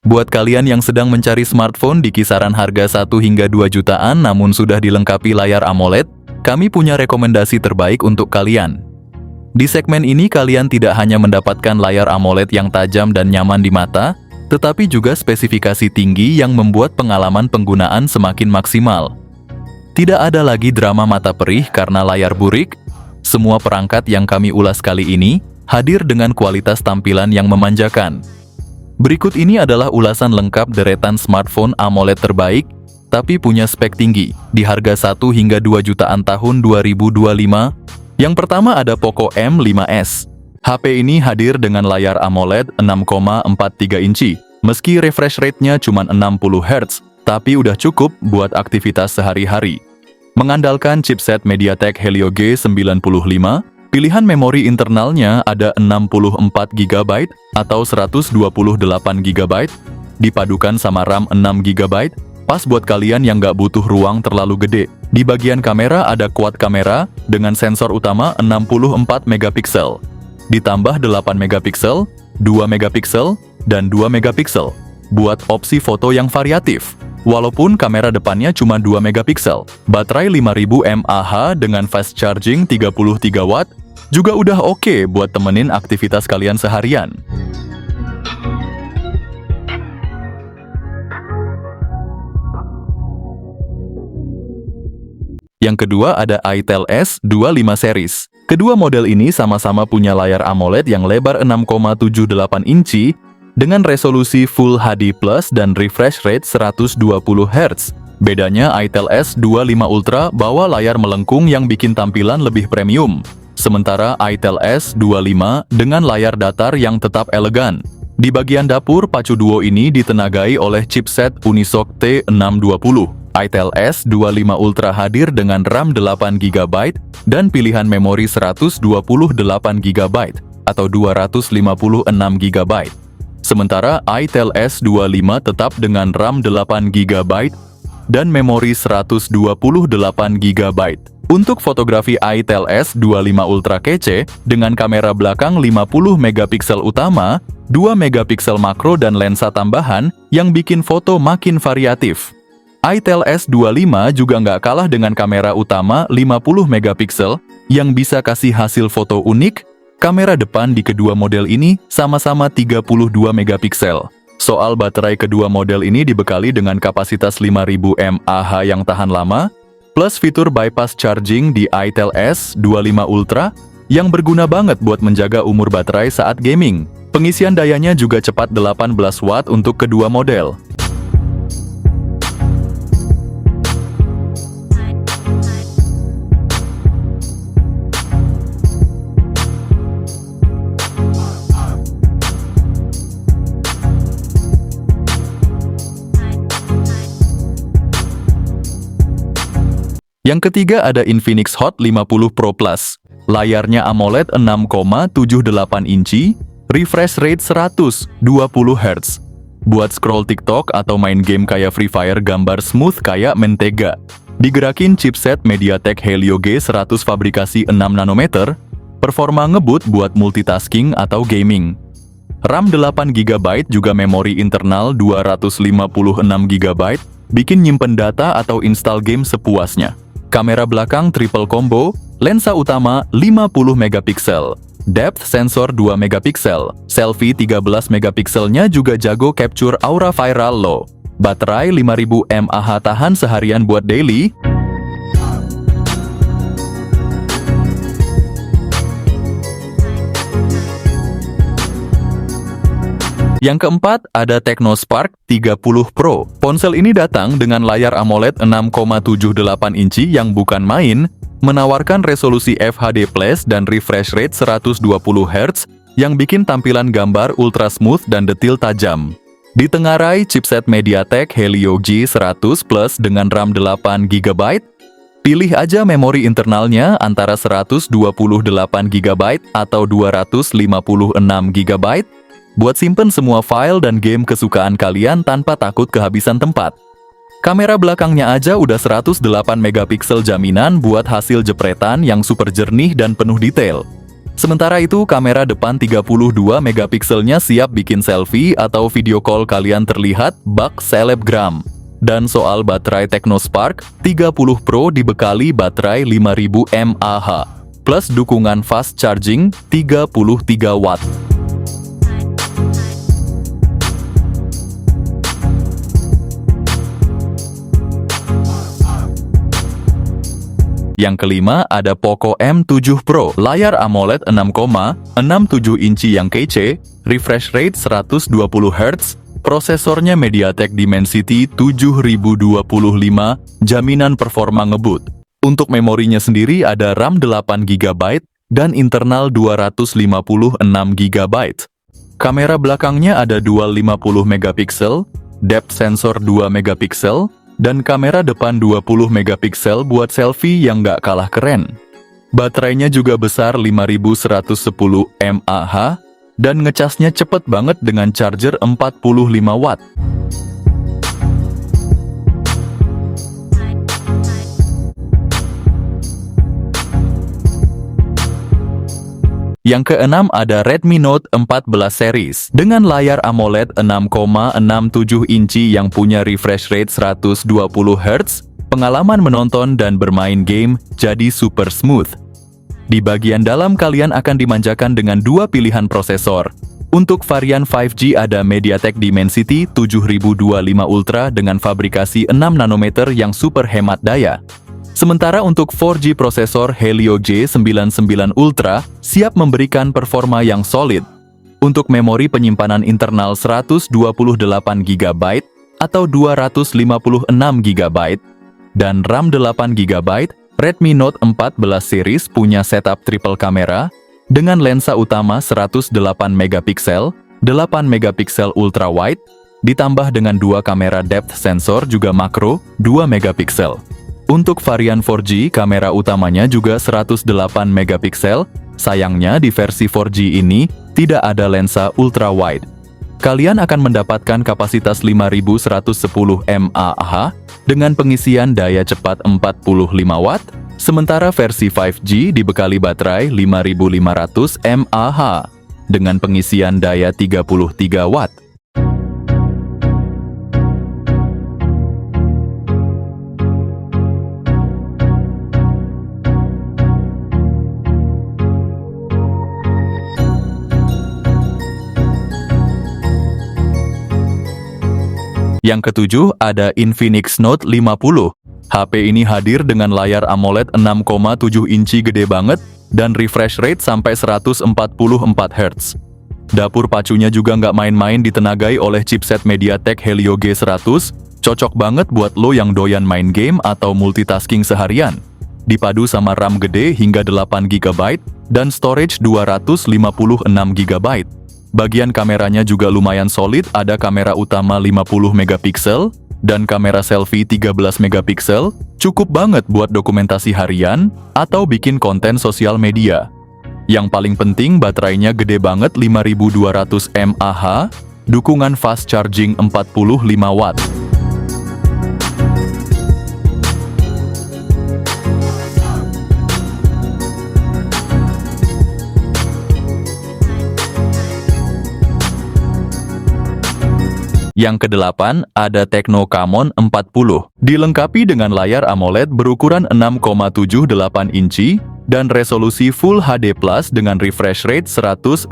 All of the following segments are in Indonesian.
Buat kalian yang sedang mencari smartphone di kisaran harga 1 hingga 2 jutaan namun sudah dilengkapi layar AMOLED, kami punya rekomendasi terbaik untuk kalian. Di segmen ini kalian tidak hanya mendapatkan layar AMOLED yang tajam dan nyaman di mata, tetapi juga spesifikasi tinggi yang membuat pengalaman penggunaan semakin maksimal. Tidak ada lagi drama mata perih karena layar burik. Semua perangkat yang kami ulas kali ini hadir dengan kualitas tampilan yang memanjakan. Berikut ini adalah ulasan lengkap deretan smartphone AMOLED terbaik, tapi punya spek tinggi, di harga 1 hingga 2 jutaan tahun 2025. Yang pertama ada Poco M5s. HP ini hadir dengan layar AMOLED 6,43 inci. Meski refresh rate-nya cuma 60 Hz, tapi udah cukup buat aktivitas sehari-hari. Mengandalkan chipset MediaTek Helio G95, pilihan memori internalnya ada 64 GB atau 128 GB, dipadukan sama RAM 6 GB, pas buat kalian yang nggak butuh ruang terlalu gede. Di bagian kamera ada quad kamera dengan sensor utama 64 megapiksel, ditambah 8 megapiksel, 2 megapiksel, dan 2 megapiksel, buat opsi foto yang variatif. Walaupun kamera depannya cuma 2 megapiksel, baterai 5000 mAh dengan fast charging 33 watt, juga udah oke buat temenin aktivitas kalian seharian. Yang kedua ada Itel S25 series. Kedua model ini sama-sama punya layar AMOLED yang lebar 6,78 inci dengan resolusi Full HD Plus dan refresh rate 120 Hz. Bedanya Itel S25 Ultra bawa layar melengkung yang bikin tampilan lebih premium. Sementara Itel S25 dengan layar datar yang tetap elegan. Di bagian dapur, pacu duo ini ditenagai oleh chipset Unisoc T620. Itel S25 Ultra hadir dengan RAM 8 GB dan pilihan memori 128 GB atau 256 GB. Sementara Itel S25 tetap dengan RAM 8 GB dan memori 128 GB. Untuk fotografi Itel S25 Ultra kece dengan kamera belakang 50 megapiksel utama, 2 megapiksel makro dan lensa tambahan yang bikin foto makin variatif. Itel S25 juga nggak kalah dengan kamera utama 50 megapiksel yang bisa kasih hasil foto unik. Kamera depan di kedua model ini sama-sama 32 megapiksel. Soal baterai kedua model ini dibekali dengan kapasitas 5000 mAh yang tahan lama, plus fitur bypass charging di Itel S25 Ultra yang berguna banget buat menjaga umur baterai saat gaming. Pengisian dayanya juga cepat 18 watt untuk kedua model. Yang ketiga ada Infinix Hot 50 Pro Plus. Layarnya AMOLED 6,78 inci, refresh rate 120 Hz. Buat scroll TikTok atau main game kayak Free Fire gambar smooth kayak mentega. Digerakin chipset MediaTek Helio G100 fabrikasi 6 nanometer, performa ngebut buat multitasking atau gaming. RAM 8 GB juga memori internal 256 GB, bikin nyimpen data atau install game sepuasnya. Kamera belakang triple combo, lensa utama 50 megapiksel, depth sensor 2 megapiksel, selfie 13 megapikselnya juga jago capture aura viral low. Baterai 5000 mAh tahan seharian buat daily. Yang keempat ada Technospark 30 Pro. Ponsel ini datang dengan layar AMOLED 6,78 inci yang bukan main, menawarkan resolusi FHD+ dan refresh rate 120 Hz yang bikin tampilan gambar ultra smooth dan detil tajam. Ditengarai chipset MediaTek Helio G100 Plus dengan RAM 8 GB. Pilih aja memori internalnya antara 128 GB atau 256 GB. Buat simpen semua file dan game kesukaan kalian tanpa takut kehabisan tempat. Kamera belakangnya aja udah 108 megapiksel jaminan buat hasil jepretan yang super jernih dan penuh detail. Sementara itu, kamera depan 32 megapikselnya siap bikin selfie atau video call kalian terlihat bak selebgram. Dan soal baterai Technospark, 30 Pro dibekali baterai 5000 mAh, plus dukungan fast charging 33 watt. Yang kelima ada Poco M7 Pro, layar AMOLED 6,67 inci yang kece, refresh rate 120 Hz, prosesornya MediaTek Dimensity 7025, jaminan performa ngebut. Untuk memorinya sendiri ada RAM 8 GB dan internal 256 GB. Kamera belakangnya ada dual 50 megapiksel, depth sensor 2 megapiksel, dan kamera depan 20 megapiksel buat selfie yang nggak kalah keren. Baterainya juga besar 5110 mAh, dan ngecasnya cepet banget dengan charger 45 watt. Yang keenam ada Redmi Note 14 series dengan layar AMOLED 6,67 inci yang punya refresh rate 120 Hz, pengalaman menonton dan bermain game jadi super smooth. Di bagian dalam kalian akan dimanjakan dengan dua pilihan prosesor. Untuk varian 5G ada MediaTek Dimensity 7025 Ultra dengan fabrikasi 6 nanometer yang super hemat daya. Sementara untuk 4G prosesor Helio G99 Ultra siap memberikan performa yang solid. Untuk memori penyimpanan internal 128 GB atau 256 GB dan RAM 8 GB, Redmi Note 14 series punya setup triple kamera dengan lensa utama 108 megapiksel, 8 megapiksel ultra wide, ditambah dengan dua kamera depth sensor juga makro 2 megapiksel. Untuk varian 4G, kamera utamanya juga 108 megapiksel. Sayangnya di versi 4G ini tidak ada lensa ultra wide. Kalian akan mendapatkan kapasitas 5110 mAh dengan pengisian daya cepat 45 watt, sementara versi 5G dibekali baterai 5500 mAh dengan pengisian daya 33 watt. Yang ketujuh ada Infinix Note 50. HP ini hadir dengan layar AMOLED 6,7 inci gede banget dan refresh rate sampai 144 Hz. Dapur pacunya juga nggak main-main ditenagai oleh chipset MediaTek Helio G100, cocok banget buat lo yang doyan main game atau multitasking seharian. Dipadu sama RAM gede hingga 8 GB dan storage 256 GB. Bagian kameranya juga lumayan solid, ada kamera utama 50 megapiksel dan kamera selfie 13 megapiksel, cukup banget buat dokumentasi harian atau bikin konten sosial media. Yang paling penting baterainya gede banget 5200 mAh, dukungan fast charging 45 watt. Yang kedelapan ada Tecno Camon 40. Dilengkapi dengan layar AMOLED berukuran 6,78 inci dan resolusi Full HD Plus dengan refresh rate 144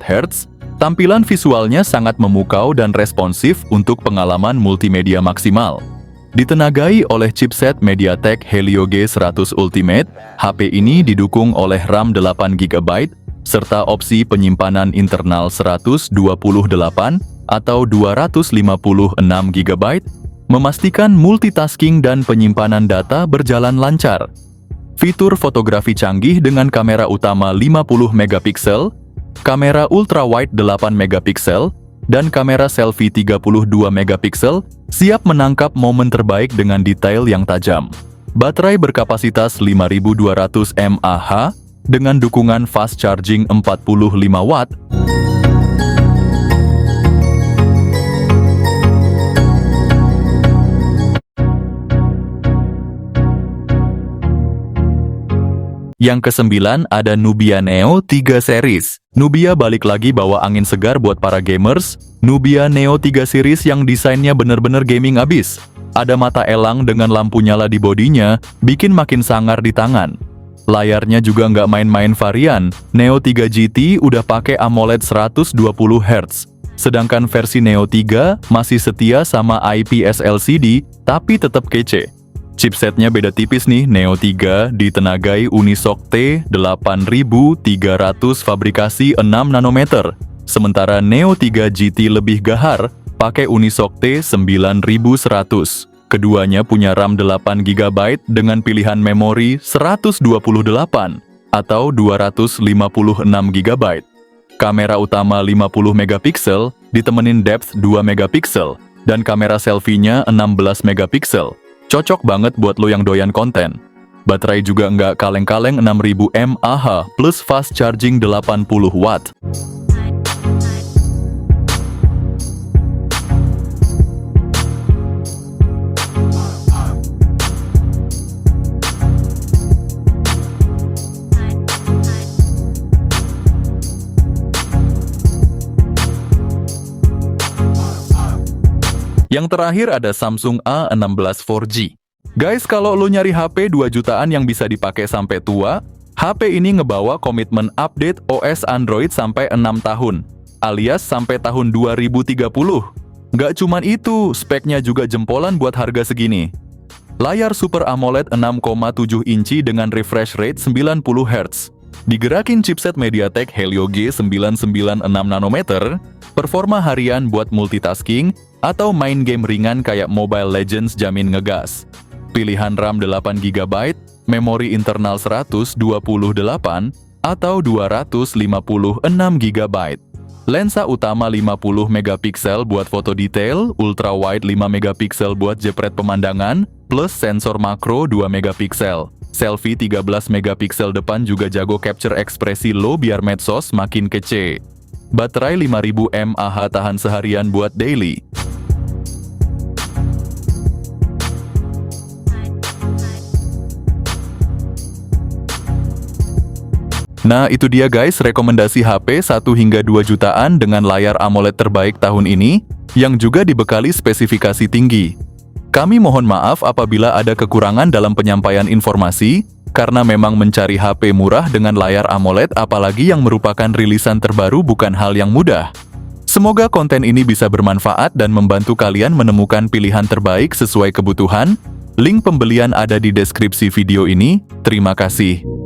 Hz, tampilan visualnya sangat memukau dan responsif untuk pengalaman multimedia maksimal. Ditenagai oleh chipset MediaTek Helio G100 Ultimate, HP ini didukung oleh RAM 8 GB serta opsi penyimpanan internal 128 atau 256 GB, memastikan multitasking dan penyimpanan data berjalan lancar. Fitur fotografi canggih dengan kamera utama 50 megapiksel, kamera ultrawide 8 megapiksel, dan kamera selfie 32 megapiksel siap menangkap momen terbaik dengan detail yang tajam. Baterai berkapasitas 5200 mAh dengan dukungan fast charging 45 watt. Yang kesembilan ada Nubia Neo 3 series. Nubia balik lagi bawa angin segar buat para gamers. Nubia Neo 3 series yang desainnya bener-bener gaming abis. Ada mata elang dengan lampu nyala di bodinya, bikin makin sangar di tangan. Layarnya juga nggak main-main varian. Neo 3 GT udah pakai AMOLED 120 Hz. Sedangkan versi Neo 3 masih setia sama IPS LCD, tapi tetap kece. Chipsetnya beda tipis nih, Neo 3 ditenagai Unisoc T8300 fabrikasi 6 nanometer. Sementara Neo 3 GT lebih gahar, pakai Unisoc T9100. Keduanya punya RAM 8 GB dengan pilihan memori 128 atau 256 GB. Kamera utama 50 megapiksel ditemenin depth 2 megapiksel dan kamera selfie-nya 16 megapiksel. Cocok banget buat lo yang doyan konten. Baterai juga nggak kaleng-kaleng 6000 mAh plus fast charging 80 watt. Yang terakhir ada Samsung A16 4G. Guys, kalau lo nyari HP 2 jutaan yang bisa dipakai sampai tua, HP ini ngebawa komitmen update OS Android sampai 6 tahun, alias sampai tahun 2030. Nggak cuman itu, speknya juga jempolan buat harga segini. Layar Super AMOLED 6,7 inci dengan refresh rate 90 Hz. Digerakin chipset MediaTek Helio G996 nanometer, performa harian buat multitasking, atau main game ringan kayak Mobile Legends jamin ngegas. Pilihan RAM 8 GB, memori internal 128 atau 256 GB. Lensa utama 50 megapiksel buat foto detail, ultra wide 5 megapiksel buat jepret pemandangan, plus sensor makro 2 megapiksel. Selfie 13 megapiksel depan juga jago capture ekspresi lo biar medsos makin kece. Baterai 5000 mAh tahan seharian buat daily. Nah, itu dia guys rekomendasi HP 1 hingga 2 jutaan dengan layar AMOLED terbaik tahun ini, yang juga dibekali spesifikasi tinggi. Kami mohon maaf apabila ada kekurangan dalam penyampaian informasi, karena memang mencari HP murah dengan layar AMOLED apalagi yang merupakan rilisan terbaru bukan hal yang mudah. Semoga konten ini bisa bermanfaat dan membantu kalian menemukan pilihan terbaik sesuai kebutuhan. Link pembelian ada di deskripsi video ini. Terima kasih.